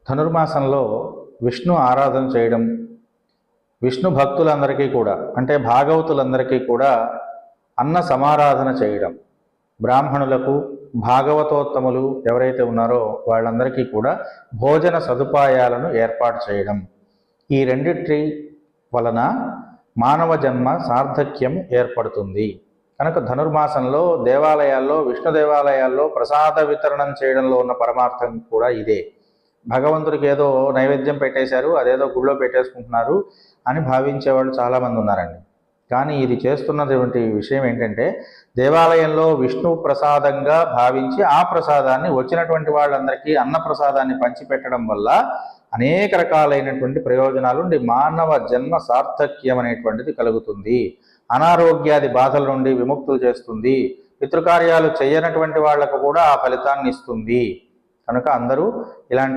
ధనుర్మాసంలో విష్ణు ఆరాధన చేయడం, విష్ణు భక్తులందరికీ కూడా అంటే భాగవతులందరికీ కూడా అన్న సమారాధన చేయడం, బ్రాహ్మణులకు భాగవతోత్తములు ఎవరైతే ఉన్నారో వాళ్ళందరికీ కూడా భోజన సదుపాయాలను ఏర్పాటు చేయడం, ఈ రెండిటి వలన మానవ జన్మ సార్థక్యం ఏర్పడుతుంది. కనుక ధనుర్మాసంలో దేవాలయాల్లో, విష్ణు దేవాలయాల్లో ప్రసాద వితరణం చేయడంలో ఉన్న పరమార్థం కూడా ఇదే. భగవంతుడికి ఏదో నైవేద్యం పెట్టేశారు, అదేదో గుళ్ళో పెట్టేసుకుంటున్నారు అని భావించేవాళ్ళు చాలామంది ఉన్నారండి. కానీ ఇది చేస్తున్నటువంటి విషయం ఏంటంటే, దేవాలయంలో విష్ణు ప్రసాదంగా భావించి ఆ ప్రసాదాన్ని వచ్చినటువంటి వాళ్ళందరికీ అన్న ప్రసాదాన్ని పంచిపెట్టడం వల్ల అనేక రకాలైనటువంటి ప్రయోజనాలు ఉండి మానవ జన్మ సార్థక్యం అనేటువంటిది కలుగుతుంది. అనారోగ్యాది బాధల నుండి విముక్తులు చేస్తుంది. పితృకార్యాలు చేయనటువంటి వాళ్లకు కూడా ఆ ఫలితాన్ని ఇస్తుంది. కనుక అందరూ ఇలాంటి